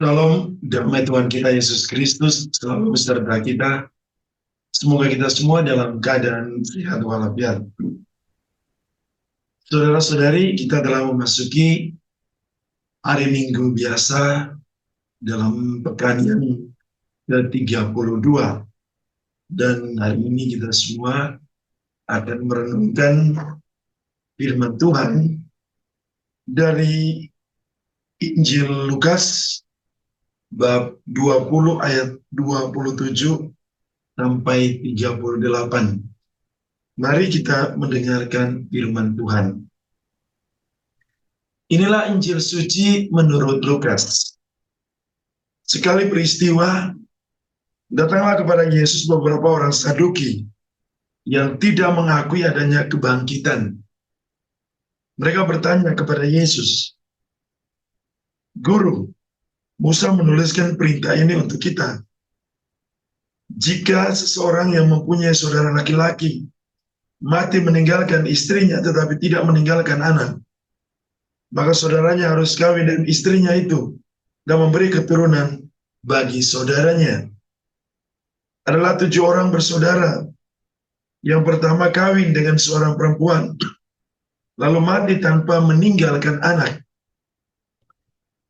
Shalom, damai Tuhan kita Yesus Kristus selalu beserta kita. Semoga kita semua dalam keadaan sehat walafiat. Saudara-saudari, kita telah memasuki hari Minggu biasa dalam pekan yang ke-32. Dan hari ini kita semua akan merenungkan firman Tuhan dari Injil Lukas bab 20 ayat 27 sampai 38. Mari kita mendengarkan firman Tuhan. Inilah Injil suci menurut Lukas. Sekali peristiwa, datanglah kepada Yesus beberapa orang Saduki yang tidak mengakui adanya kebangkitan. Mereka bertanya kepada Yesus, "Guru, Musa menuliskan perintah ini untuk kita. Jika seseorang yang mempunyai saudara laki-laki mati meninggalkan istrinya tetapi tidak meninggalkan anak, maka saudaranya harus kawin dengan istrinya itu dan memberi keturunan bagi saudaranya. Adalah 7 orang bersaudara. Yang pertama kawin dengan seorang perempuan, lalu mati tanpa meninggalkan anak.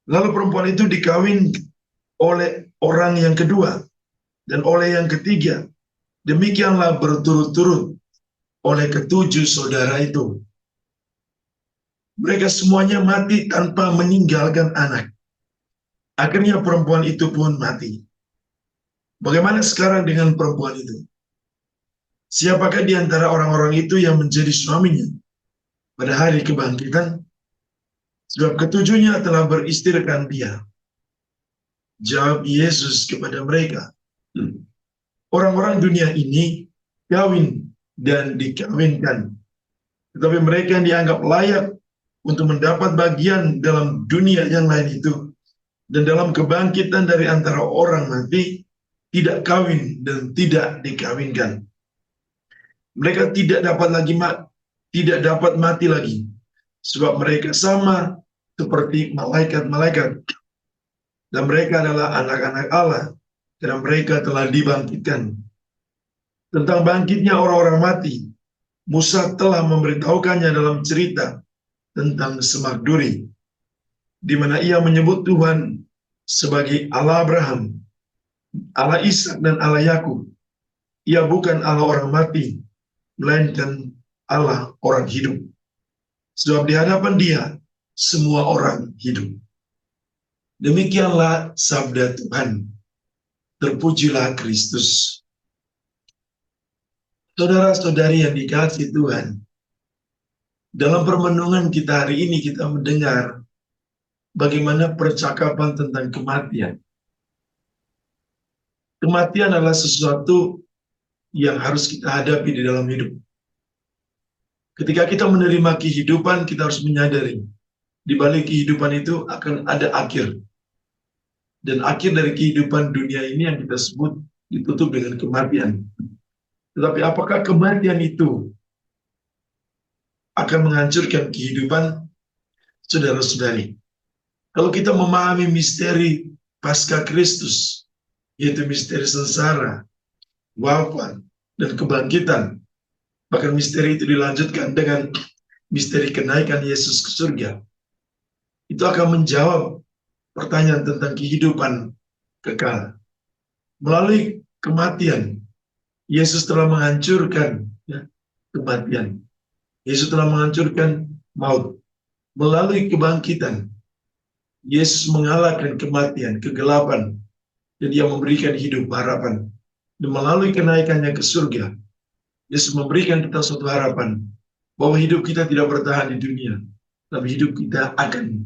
Lalu perempuan itu dikawin oleh orang yang kedua dan oleh yang ketiga. Demikianlah berturut-turut oleh ke-7 saudara itu. Mereka semuanya mati tanpa meninggalkan anak. Akhirnya perempuan itu pun mati. Bagaimana sekarang dengan perempuan itu? Siapakah di antara orang-orang itu yang menjadi suaminya pada hari kebangkitan? Sebab ketujuhnya telah beristrikan dia." Jawab Yesus kepada mereka, "Orang-orang dunia ini kawin dan dikawinkan, tetapi mereka yang dianggap layak untuk mendapat bagian dalam dunia yang lain itu dan dalam kebangkitan dari antara orang mati, tidak kawin dan tidak dikawinkan. Mereka tidak dapat mati lagi, sebab mereka sama seperti malaikat-malaikat, dan mereka adalah anak-anak Allah, karena mereka telah dibangkitkan. Tentang bangkitnya orang-orang mati, Musa telah memberitahukannya dalam cerita tentang semak duri, di mana ia menyebut Tuhan sebagai Allah Abraham, Allah Ishak dan Allah Yakub. Ia bukan Allah orang mati, melainkan Allah orang hidup. Sebab di hadapan Dia semua orang hidup." Demikianlah sabda Tuhan. Terpujilah Kristus. Saudara-saudari yang dikasihi Tuhan, dalam permenungan kita hari ini kita mendengar bagaimana percakapan tentang kematian. Kematian adalah sesuatu yang harus kita hadapi di dalam hidup. Ketika kita menerima kehidupan, kita harus menyadari di balik kehidupan itu akan ada akhir. Dan akhir dari kehidupan dunia ini yang kita sebut ditutup dengan kematian. Tetapi apakah kematian itu akan menghancurkan kehidupan? Saudara-saudari, kalau kita memahami misteri pasca Kristus, yaitu misteri sengsara, wafat, dan kebangkitan, bahkan misteri itu dilanjutkan dengan misteri kenaikan Yesus ke surga, itu akan menjawab pertanyaan tentang kehidupan kekal. Melalui kematian, Yesus telah menghancurkan kematian. Yesus telah menghancurkan maut. Melalui kebangkitan, Yesus mengalahkan kematian, kegelapan, dan Dia memberikan hidup harapan. Dan melalui kenaikannya ke surga, Yesus memberikan kita suatu harapan bahwa hidup kita tidak bertahan di dunia, tapi hidup kita akan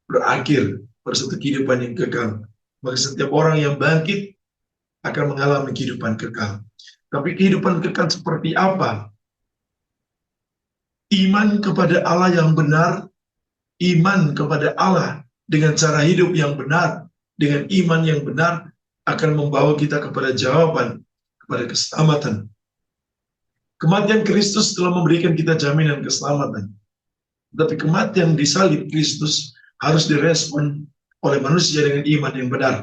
berakhir pada suatu kehidupan yang kekal. Maka setiap orang yang bangkit akan mengalami kehidupan kekal. Tapi kehidupan kekal seperti apa? Iman kepada Allah yang benar, iman kepada Allah dengan cara hidup yang benar, dengan iman yang benar akan membawa kita kepada jawaban, kepada keselamatan. Kematian Kristus telah memberikan kita jaminan keselamatan. Tapi kematian di salib Kristus harus direspon oleh manusia dengan iman yang benar.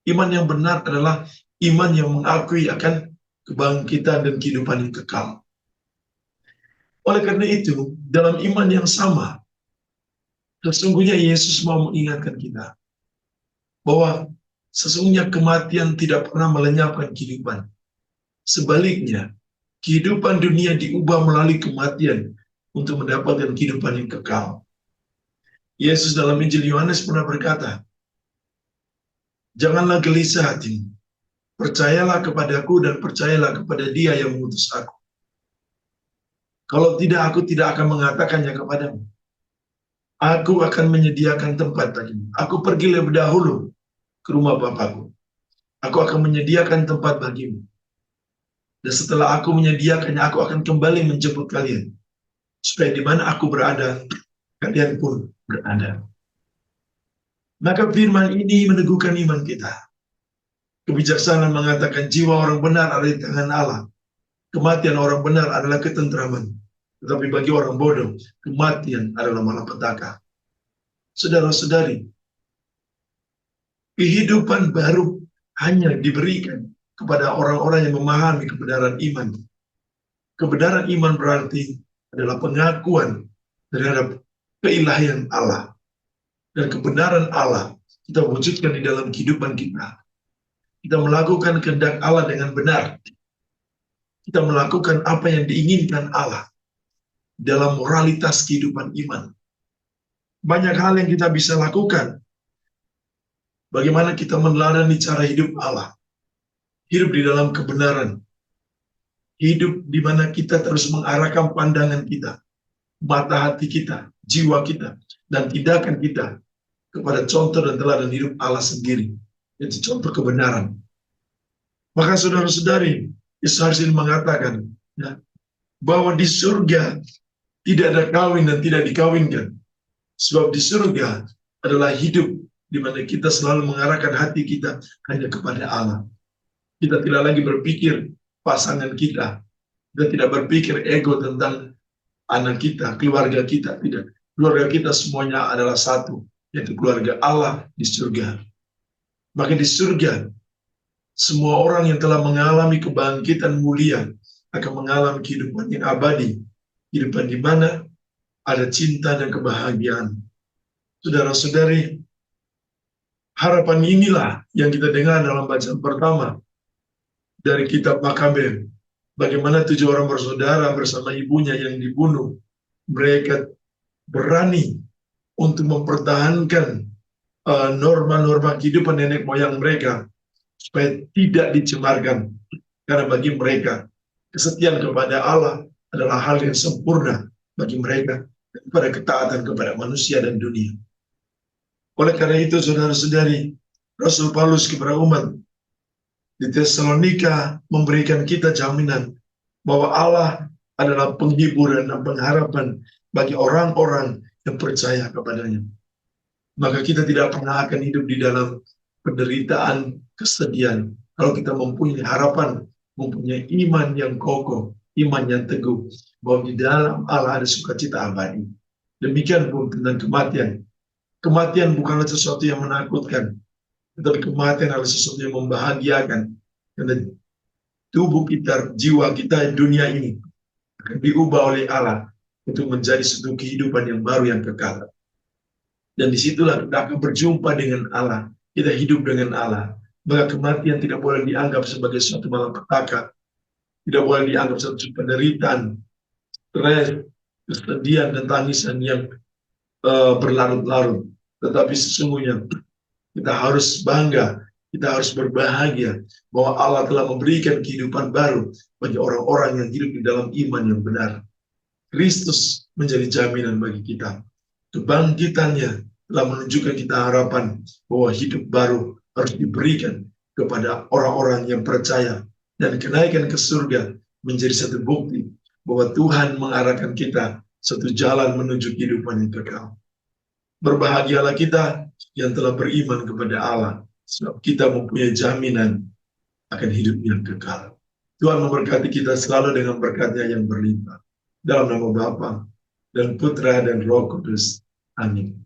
Iman yang benar adalah iman yang mengakui akan kebangkitan dan kehidupan yang kekal. Oleh karena itu, dalam iman yang sama, sesungguhnya Yesus mau mengingatkan kita bahwa sesungguhnya kematian tidak pernah melenyapkan kehidupan. Sebaliknya, kehidupan dunia diubah melalui kematian untuk mendapatkan kehidupan yang kekal. Yesus dalam Injil Yohanes pernah berkata, "Janganlah gelisah hatimu, percayalah kepadaku dan percayalah kepada Dia yang mengutus aku. Kalau tidak, aku tidak akan mengatakannya kepadamu. Aku akan menyediakan tempat bagimu. Aku pergi lebih dahulu ke rumah Bapakku. Aku akan menyediakan tempat bagimu. Dan setelah aku menyediakannya, aku akan kembali menjemput kalian. Supaya di mana aku berada, kalian pun berada." Maka firman ini meneguhkan iman kita. Kebijaksanaan mengatakan jiwa orang benar ada di tangan Allah. Kematian orang benar adalah ketentraman. Tetapi bagi orang bodoh, kematian adalah malapetaka. Saudara-saudari, kehidupan baru hanya diberikan kepada orang-orang yang memahami kebenaran iman. Kebenaran iman berarti adalah pengakuan terhadap keilahian Allah. Dan kebenaran Allah kita wujudkan di dalam kehidupan kita. Kita melakukan kehendak Allah dengan benar. Kita melakukan apa yang diinginkan Allah dalam moralitas kehidupan iman. Banyak hal yang kita bisa lakukan. Bagaimana kita meneladani cara hidup Allah. Hidup di dalam kebenaran. Hidup di mana kita terus mengarahkan pandangan kita, mata hati kita, jiwa kita, dan tindakan kita kepada contoh dan teladan hidup Allah sendiri. Itu contoh kebenaran. Maka saudara-saudari, Yesus hari ini mengatakan ya, bahwa di surga tidak ada kawin dan tidak dikawinkan. Sebab di surga adalah hidup di mana kita selalu mengarahkan hati kita hanya kepada Allah. Kita tidak lagi berpikir pasangan kita. Kita tidak berpikir ego tentang anak kita, keluarga kita. Tidak. Keluarga kita semuanya adalah satu, yaitu keluarga Allah di surga. Maka di surga, semua orang yang telah mengalami kebangkitan mulia akan mengalami kehidupan yang abadi. Kehidupan di mana ada cinta dan kebahagiaan. Saudara-saudari, harapan inilah yang kita dengar dalam bacaan pertama dari kitab Makabir. Bagaimana 7 orang bersaudara bersama ibunya yang dibunuh. Mereka berani untuk mempertahankan norma-norma kehidupan nenek moyang mereka supaya tidak dicemarkan. Karena bagi mereka, kesetiaan kepada Allah adalah hal yang sempurna bagi mereka daripada ketaatan kepada manusia dan dunia. Oleh karena itu, saudara-saudari, Rasul Paulus kepada umat di Tesalonika memberikan kita jaminan bahwa Allah adalah penghiburan dan pengharapan bagi orang-orang yang percaya kepadanya. Maka kita tidak pernah akan hidup di dalam penderitaan, kesedihan. Kalau kita mempunyai harapan, mempunyai iman yang kokoh, iman yang teguh, bahwa di dalam Allah ada sukacita abadi. Demikian pun tentang kematian. Kematian bukanlah sesuatu yang menakutkan, tetapi kematian adalah sesuatu yang membahagiakan. Karena tubuh kita, jiwa kita, dunia ini akan diubah oleh Allah untuk menjadi suatu kehidupan yang baru yang kekal. Dan disitulah kita akan berjumpa dengan Allah. Kita hidup dengan Allah. Maka kematian tidak boleh dianggap sebagai suatu malapetaka. Tidak boleh dianggap suatu penderitaan, stres, kesedihan, dan tangisan yang berlarut-larut. Tetapi sesungguhnya kita harus bangga, kita harus berbahagia bahwa Allah telah memberikan kehidupan baru bagi orang-orang yang hidup di dalam iman yang benar. Kristus menjadi jaminan bagi kita. Kebangkitannya telah menunjukkan kita harapan bahwa hidup baru harus diberikan kepada orang-orang yang percaya. Dan kenaikan ke surga menjadi satu bukti bahwa Tuhan mengarahkan kita satu jalan menuju kehidupan yang kekal. Berbahagialah kita yang telah beriman kepada Allah, sebab kita mempunyai jaminan akan hidup yang kekal. Tuhan memberkati kita selalu dengan berkat-Nya yang berlimpah. Dalam nama Bapa dan Putra dan Roh Kudus. Amin.